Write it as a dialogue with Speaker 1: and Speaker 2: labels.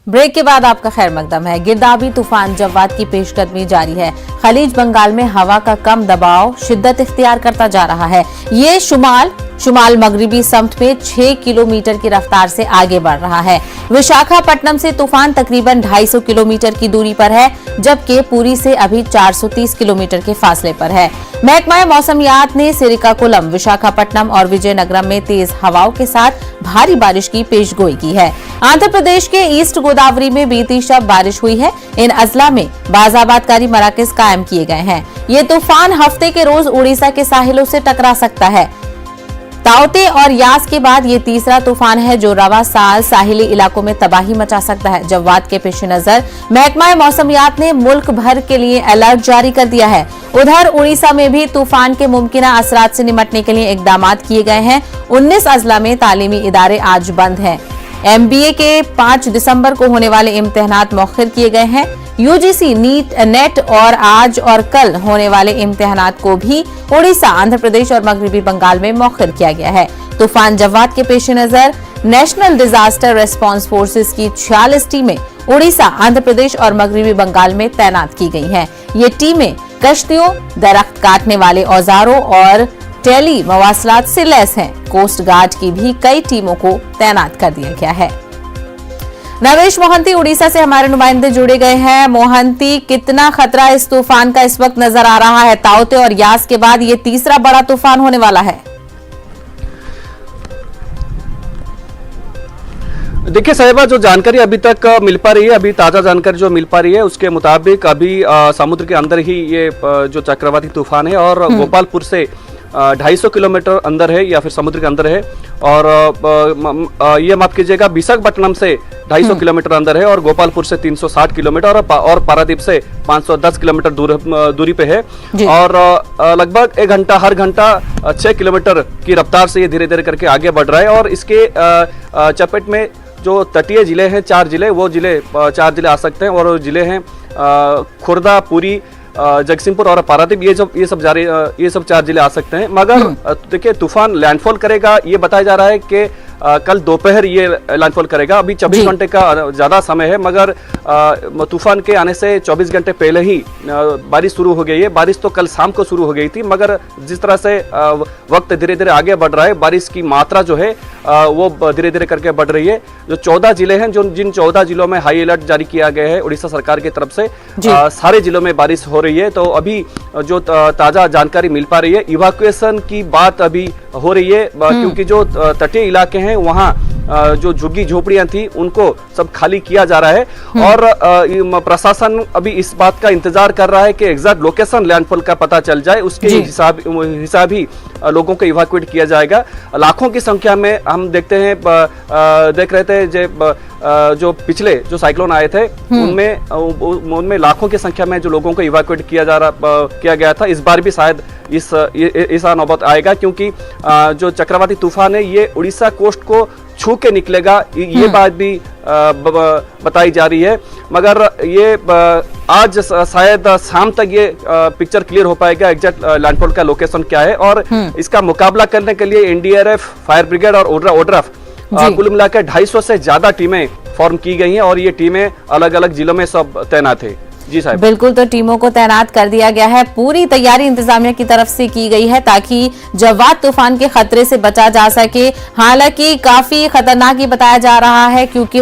Speaker 1: Break के बाद आपका खैर मकदम है। गिरदावरी तूफान जवाद की पेशकदमी जारी है। खलीज बंगाल में हवा का कम दबाव शिद्दत इख्तियार करता जा रहा है। ये शुमाल मगरिबी समत में 6 किलोमीटर की रफ्तार से आगे बढ़ रहा है। विशाखापट्टनम से तूफान तकरीबन 250 किलोमीटर की दूरी पर है, जबकि पुरी से अभी 430 किलोमीटर के फासले पर है। महकमा मौसमियात ने श्रीकाकुलम, विशाखापट्टनम और विजयनगरम में तेज हवाओं के साथ भारी बारिश की पेशगोई की है। आंध्र प्रदेश के ईस्ट गोदावरी में बीती शब बारिश हुई है। इन अजला में बाजाबादकारी मराकज कायम किए गए हैं। ये तूफान हफ्ते के रोज उड़ीसा के साहिलों से टकरा सकता है। ताउते और यास के बाद ये तीसरा तूफान है जो रवा साल साहिली इलाकों में तबाही मचा सकता है। जवाद के पेश नजर महकमा मौसमियात ने मुल्क भर के लिए अलर्ट जारी कर दिया है। उधर उड़ीसा में भी तूफान के मुमकिना असरात से निपटने के लिए इकदाम किए गए हैं। 19 अजला में तालीमी इदारे आज बंद हैं। MBA के 5 दिसंबर को होने वाले इम्तिहानात मौखिर किए गए हैं। UGC, नेट और आज और कल होने वाले इम्तिहानात को भी उड़ीसा, आंध्र प्रदेश और मगरबी बंगाल में मौखिर किया गया है। तूफान जवाद के पेश नजर नेशनल डिजास्टर रेस्पॉन्स फोर्सेस की 46 टीमें उड़ीसा, आंध्र प्रदेश और मगरबी बंगाल में तैनात की गई हैं। ये टीमें कश्तियों, दरख्त काटने वाले औजारों और टेली मवासलात से लैस हैं। कोस्ट गार्ड की भी कई टीमों को तैनात कर दिया गया है। नवेश मोहंती उड़ीसा से हमारे नुमाइंदे जुड़े गए हैं। मोहंती, कितना खतरा इस तूफान का इस वक्त नजर आ रहा है? ताउते और यास के बाद ये तीसरा बड़ा तूफान होने वाला है।
Speaker 2: देखिए साहिबा, जो जानकारी अभी तक मिल पा रही है, अभी ताज़ा जानकारी जो मिल पा रही है उसके मुताबिक अभी समुद्र के अंदर ही ये जो चक्रवाती तूफान है और गोपालपुर से 250 किलोमीटर अंदर है या फिर समुद्र के अंदर है। और ये माफ कीजिएगा, विशाखापट्टनम से 250 किलोमीटर अंदर है और गोपालपुर से 360 किलोमीटर और पारादीप से 510 किलोमीटर दूरी पे है। और लगभग हर घंटा 6 किलोमीटर की रफ्तार से ये धीरे धीरे करके आगे बढ़ रहा है। और इसके चपेट में जो तटीय जिले हैं, 4 जिले आ सकते हैं। और वो जिले हैं खुर्दा, पुरी, जगतसिंहपुर और पारादीप। ये सब 4 जिले आ सकते हैं। मगर देखिए, तूफान लैंडफॉल करेगा ये बताया जा रहा है कि कल दोपहर ये लैंडफॉल करेगा। अभी 24 घंटे का ज़्यादा समय है, मगर तूफान के आने से 24 घंटे पहले ही बारिश शुरू हो गई है। बारिश तो कल शाम को शुरू हो गई थी, मगर जिस तरह से वक्त धीरे धीरे आगे बढ़ रहा है, बारिश की मात्रा जो है वो धीरे धीरे करके बढ़ रही है। जो 14 जिले हैं, जिन 14 जिलों में हाई अलर्ट जारी किया गया है उड़ीसा सरकार की तरफ से, सारे जिलों में बारिश हो रही है। तो अभी जो ताज़ा जानकारी मिल पा रही है, इवैक्यूएशन की बात अभी हो रही है, क्योंकि जो तटीय इलाके हैं वहाँ जो झुग्गी झोपड़ियां थी उनको सब खाली किया जा रहा है। और प्रशासन अभी इस बात का इंतजार कर रहा है कि एग्जैक्ट लोकेशन लैंडफॉल का पता चल जाए, उसके हिसाब ही लोगों को इवैक्यूएट किया जाएगा। लाखों की संख्या में हम देख रहे थे जो पिछले जो साइक्लोन आए थे उनमें लाखों की संख्या में जो लोगों को इवैक्यूएट किया गया था। इस बार भी शायद इस नौबत आएगा, क्योंकि जो चक्रवाती तूफान है ये उड़ीसा कोस्ट को छू के निकलेगा, ये बात भी बताई जा रही है। मगर ये आज शायद शाम तक ये पिक्चर क्लियर हो पाएगा एग्जैक्ट लैंडफॉल का लोकेशन क्या है। और इसका मुकाबला करने के लिए NDRF, फायर ब्रिगेड और ODRAF कुल मिलाकर 250 से ज्यादा टीमें फॉर्म की गई हैं और ये टीमें अलग अलग जिलों में सब तैनात है। जी साहब,
Speaker 1: बिल्कुल, तो टीमों को तैनात कर दिया गया है। पूरी तैयारी इंतजामिया की तरफ से की गई है ताकि जवाद तूफान के खतरे से बचा जा सके। हालांकि काफी खतरनाक ही बताया जा रहा है, क्योंकि